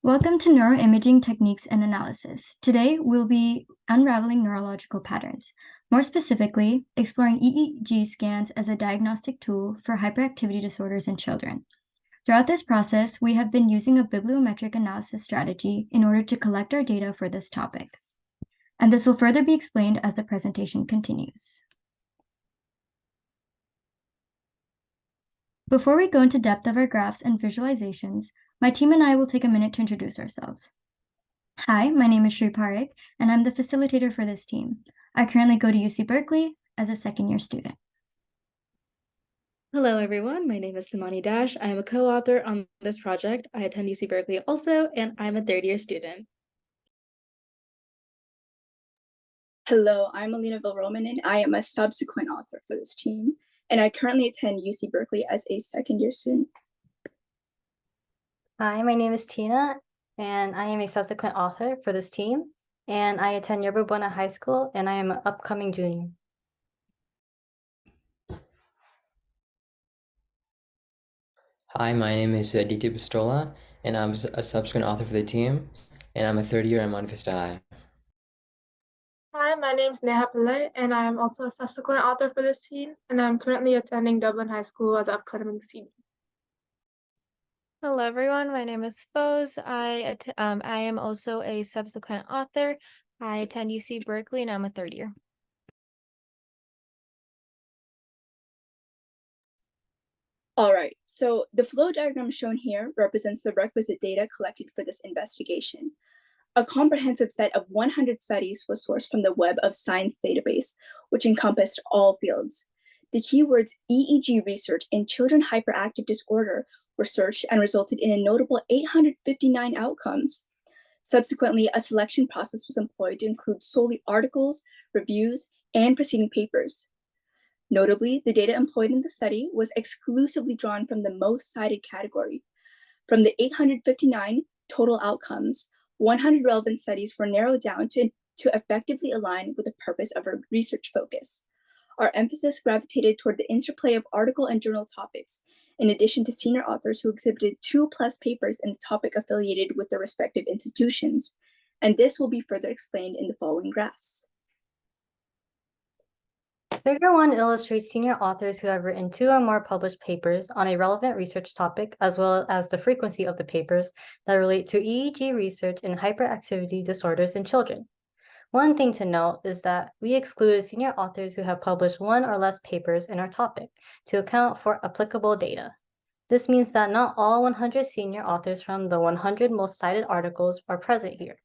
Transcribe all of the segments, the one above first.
Welcome to Neuroimaging Techniques and Analysis. Today, we'll be unraveling neurological patterns, more specifically, exploring EEG scans as a diagnostic tool for hyperactivity disorders in children. Throughout this process, we have been using a bibliometric analysis strategy in order to collect our data for this topic. And this will further be explained as the presentation continues. Before we go into depth of our graphs and visualizations, my team and I will take a minute to introduce ourselves. Hi, my name is SRIP, and I'm the facilitator for this team. I currently go to UC Berkeley as a second-year student. Hello, everyone. My name is Samani Dash. I am a co-author on this project. I attend UC Berkeley also, and I'm a third-year student. Hello, I'm Alina Vilroman, and I am a subsequent author for this team, and I currently attend UC Berkeley as a second-year student. Hi, my name is Tina, and I am a subsequent author for this team, and I attend Yerba Buena High School, and I am an upcoming junior. Hi, my name is Aditya Pistola, and I'm a subsequent author for the team, and I'm a third year in Monte Vista High. Hi, my name is Neha Pillai, and I am also a subsequent author for this team, and I'm currently attending Dublin High School as an upcoming senior. Hello, everyone. My name is Foz. I am also a subsequent author. I attend UC Berkeley, and I'm a third year. All right, so the flow diagram shown here represents the requisite data collected for this investigation. A comprehensive set of 100 studies was sourced from the Web of Science database, which encompassed all fields. The keywords EEG research in children hyperactive disorder were searched and resulted in a notable 859 outcomes. Subsequently, a selection process was employed to include solely articles, reviews, and preceding papers. Notably, the data employed in the study was exclusively drawn from the most cited category. From the 859 total outcomes, 100 relevant studies were narrowed down to effectively align with the purpose of our research focus. Our emphasis gravitated toward the interplay of article and journal topics, in addition to senior authors who exhibited 2+ papers in the topic affiliated with their respective institutions, and this will be further explained in the following graphs. Figure 1 illustrates senior authors who have written 2 or more published papers on a relevant research topic, as well as the frequency of the papers that relate to EEG research in hyperactivity disorders in children. One thing to note is that we excluded senior authors who have published 1 or less papers in our topic to account for applicable data. This means that not all 100 senior authors from the 100 most cited articles are present here.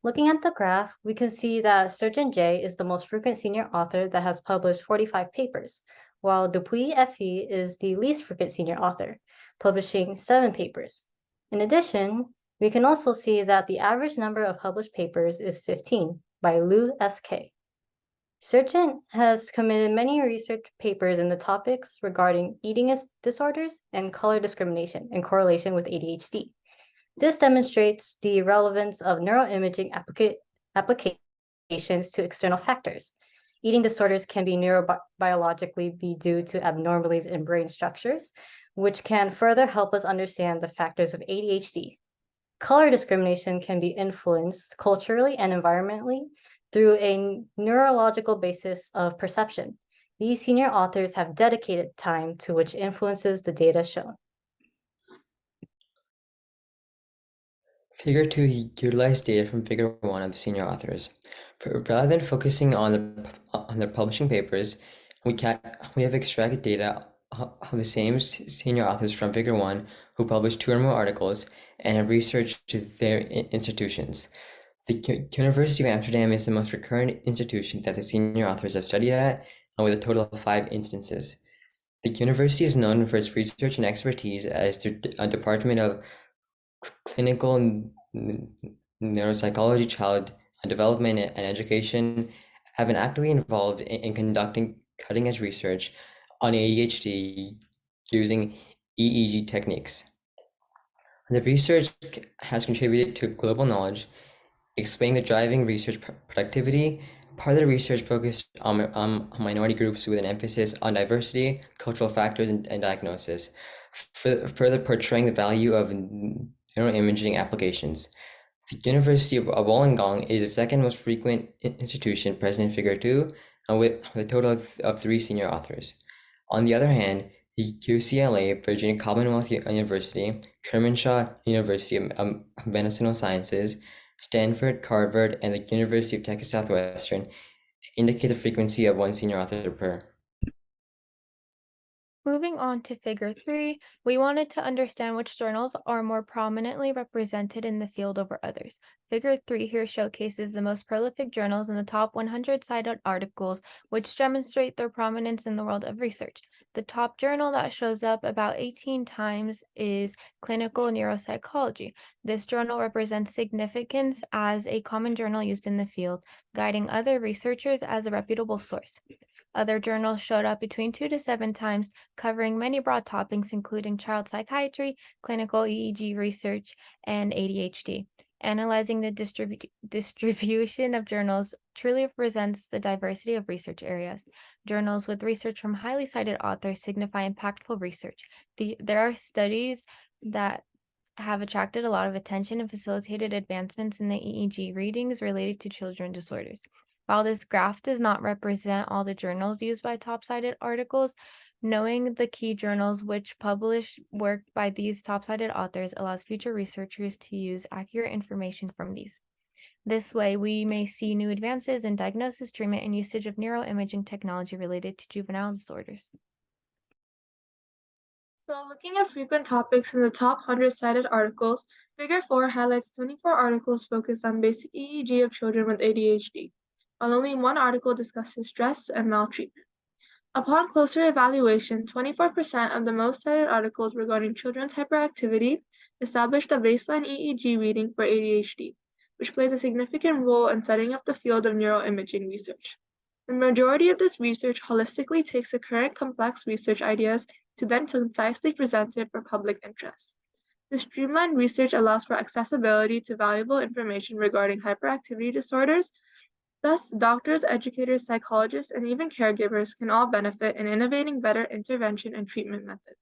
Looking at the graph, we can see that Surgeon J is the most frequent senior author that has published 45 papers, while Dupuy FE is the least frequent senior author, publishing 7 papers. In addition, we can also see that the average number of published papers is 15 by Liu SK. Surgeon has committed many research papers in the topics regarding eating disorders and color discrimination in correlation with ADHD. This demonstrates the relevance of neuroimaging applications to external factors. Eating disorders can be neurobiologically be due to abnormalities in brain structures, which can further help us understand the factors of ADHD. Color discrimination can be influenced culturally and environmentally through a neurological basis of perception. These senior authors have dedicated time to which influences the data shown. Figure 2 utilized data from Figure 1 of the senior authors. Rather than focusing on their publishing papers, we have extracted data of the same senior authors from Figure 1 who published 2 or more articles and have researched their institutions. The University of Amsterdam is the most recurrent institution that the senior authors have studied at, and with a total of 5 instances. The university is known for its research and expertise as their Department of Clinical Neuropsychology, Child Development, and Education have been actively involved in conducting cutting-edge research on ADHD using EEG techniques. The research has contributed to global knowledge, explaining the driving research productivity. Part of the research focused on minority groups with an emphasis on diversity, cultural factors, and diagnosis, further portraying the value of neuroimaging applications. The University of Wollongong is the second most frequent institution present in Figure 2, with a total of 3 senior authors. On the other hand, the UCLA, Virginia Commonwealth University, Kermanshaw University of Medicinal Sciences, Stanford, Harvard, and the University of Texas Southwestern indicate the frequency of 1 senior author per. Moving on to Figure 3, we wanted to understand which journals are more prominently represented in the field over others. Figure 3 here showcases the most prolific journals in the top 100 cited articles, which demonstrate their prominence in the world of research. The top journal that shows up about 18 times is Clinical Neuropsychology. This journal represents significance as a common journal used in the field, guiding other researchers as a reputable source. Other journals showed up between 2 to 7 times, covering many broad topics, including child psychiatry, clinical EEG research, and ADHD. Analyzing the distribution of journals truly represents the diversity of research areas. Journals with research from highly cited authors signify impactful research. There are studies that have attracted a lot of attention and facilitated advancements in the EEG readings related to children's disorders. While this graph does not represent all the journals used by top-cited articles, knowing the key journals which publish work by these top-cited authors allows future researchers to use accurate information from these. This way, we may see new advances in diagnosis, treatment, and usage of neuroimaging technology related to juvenile disorders. So looking at frequent topics in the top 100 cited articles, Figure 4 highlights 24 articles focused on basic EEG of children with ADHD, while only 1 article discusses stress and maltreatment. Upon closer evaluation, 24% of the most cited articles regarding children's hyperactivity established a baseline EEG reading for ADHD, which plays a significant role in setting up the field of neuroimaging research. The majority of this research holistically takes the current complex research ideas to then concisely present it for public interest. This streamlined research allows for accessibility to valuable information regarding hyperactivity disorders. Thus, doctors, educators, psychologists, and even caregivers can all benefit in innovating better intervention and treatment methods.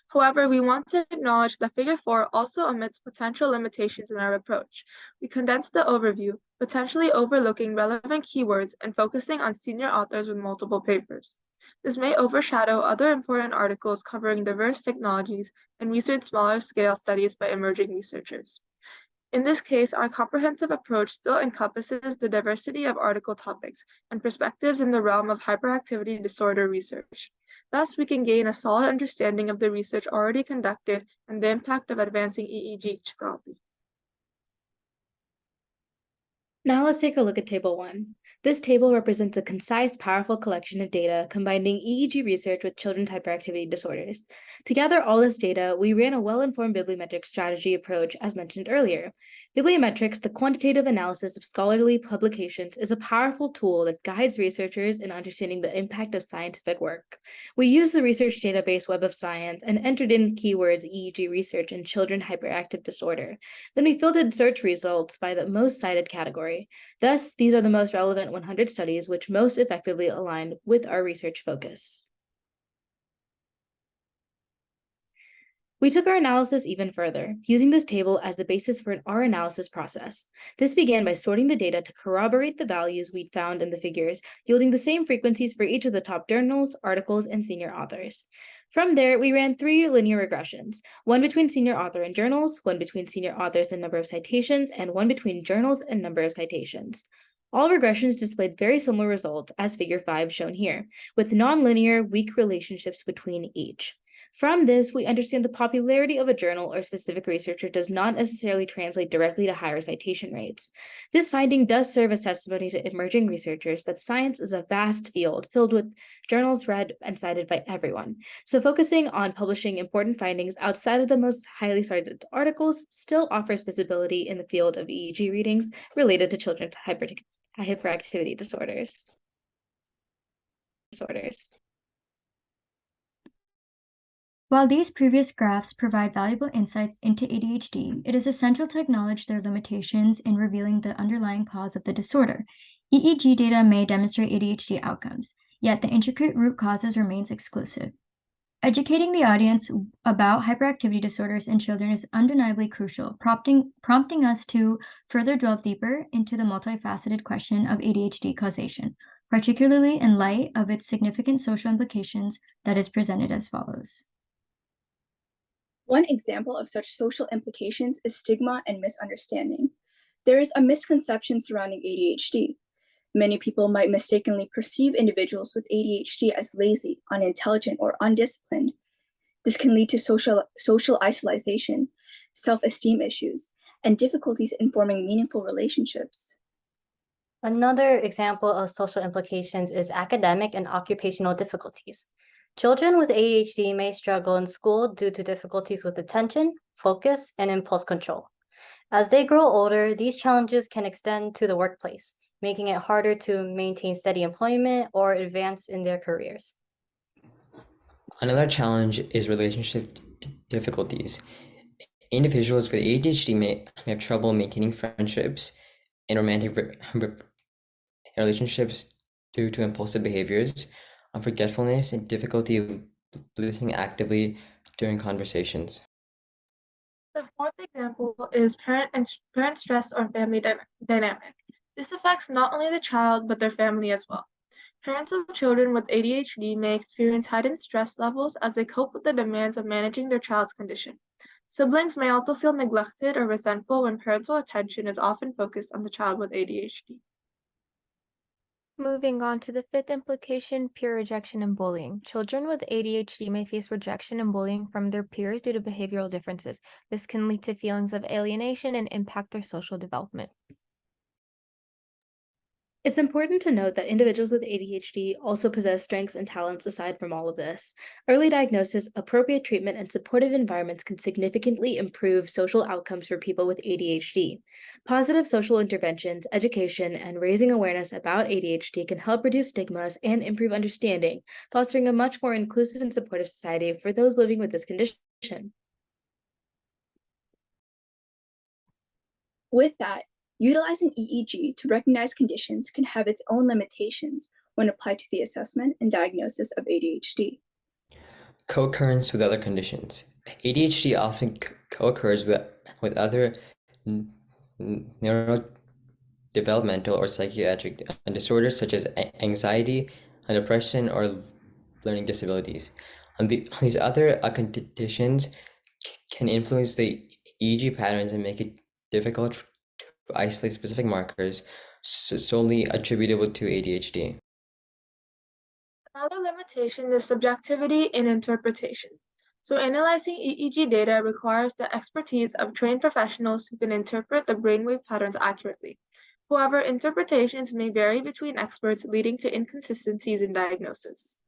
However, we want to acknowledge that Figure 4 also omits potential limitations in our approach. We condensed the overview, potentially overlooking relevant keywords and focusing on senior authors with multiple papers. This may overshadow other important articles covering diverse technologies and research smaller-scale studies by emerging researchers. In this case, our comprehensive approach still encompasses the diversity of article topics and perspectives in the realm of hyperactivity disorder research. Thus, we can gain a solid understanding of the research already conducted and the impact of advancing EEG study. Now let's take a look at Table 1. This table represents a concise, powerful collection of data combining EEG research with children's hyperactivity disorders. To gather all this data, we ran a well-informed bibliometric strategy approach as mentioned earlier. Bibliometrics, the quantitative analysis of scholarly publications, is a powerful tool that guides researchers in understanding the impact of scientific work. We used the research database Web of Science and entered in keywords EEG research and children hyperactive disorder. Then we filtered search results by the most cited category. Thus, these are the most relevant 100 studies which most effectively aligned with our research focus. We took our analysis even further, using this table as the basis for our analysis process. This began by sorting the data to corroborate the values we'd found in the figures, yielding the same frequencies for each of the top journals, articles, and senior authors. From there, we ran 3 linear regressions, one between senior author and journals, one between senior authors and number of citations, and one between journals and number of citations. All regressions displayed very similar results as Figure 5 shown here, with nonlinear, weak relationships between each. From this, we understand the popularity of a journal or specific researcher does not necessarily translate directly to higher citation rates. This finding does serve as testimony to emerging researchers that science is a vast field filled with journals read and cited by everyone. So focusing on publishing important findings outside of the most highly cited articles still offers visibility in the field of EEG readings related to children's hyperactivity disorders. While these previous graphs provide valuable insights into ADHD, it is essential to acknowledge their limitations in revealing the underlying cause of the disorder. EEG data may demonstrate ADHD outcomes, yet the intricate root causes remains exclusive. Educating the audience about hyperactivity disorders in children is undeniably crucial, prompting us to further delve deeper into the multifaceted question of ADHD causation, particularly in light of its significant social implications that is presented as follows. One example of such social implications is stigma and misunderstanding. There is a misconception surrounding ADHD. Many people might mistakenly perceive individuals with ADHD as lazy, unintelligent, or undisciplined. This can lead to social isolation, self-esteem issues, and difficulties in forming meaningful relationships. Another example of social implications is academic and occupational difficulties. Children with ADHD may struggle in school due to difficulties with attention, focus, and impulse control. As they grow older, these challenges can extend to the workplace, making it harder to maintain steady employment or advance in their careers. Another challenge is relationship difficulties. Individuals with ADHD may have trouble maintaining friendships and romantic relationships due to impulsive behaviors, forgetfulness, and difficulty listening actively during conversations. The fourth example is parent stress or family dynamic. This affects not only the child, but their family as well. Parents of children with ADHD may experience heightened stress levels as they cope with the demands of managing their child's condition. Siblings may also feel neglected or resentful when parental attention is often focused on the child with ADHD. Moving on to the fifth implication, peer rejection and bullying. Children with ADHD may face rejection and bullying from their peers due to behavioral differences. This can lead to feelings of alienation and impact their social development. It's important to note that individuals with ADHD also possess strengths and talents aside from all of this. Early diagnosis, appropriate treatment, and supportive environments can significantly improve social outcomes for people with ADHD. Positive social interventions, education, and raising awareness about ADHD can help reduce stigmas and improve understanding, fostering a much more inclusive and supportive society for those living with this condition. With that, utilizing EEG to recognize conditions can have its own limitations when applied to the assessment and diagnosis of ADHD. Co-occurrence with other conditions. ADHD often co-occurs with other neurodevelopmental or psychiatric disorders such as anxiety, depression, or learning disabilities. These other conditions can influence the EEG patterns and make it difficult to isolate specific markers solely attributable to ADHD. Another limitation is subjectivity in interpretation. So analyzing EEG data requires the expertise of trained professionals who can interpret the brainwave patterns accurately. However, interpretations may vary between experts, leading to inconsistencies in diagnosis.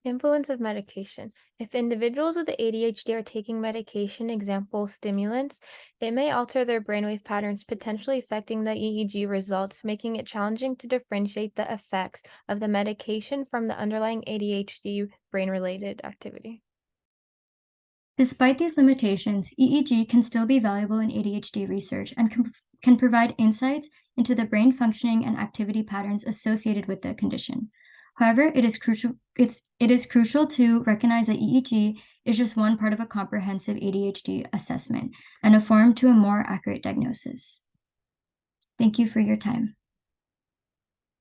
Influence of medication. If individuals with ADHD are taking medication, example stimulants, it may alter their brainwave patterns, potentially affecting the EEG results, making it challenging to differentiate the effects of the medication from the underlying ADHD brain-related activity. Despite these limitations, EEG can still be valuable in ADHD research and can provide insights into the brain functioning and activity patterns associated with the condition. However, it is crucial to recognize that EEG is just one part of a comprehensive ADHD assessment and a form to a more accurate diagnosis. Thank you for your time.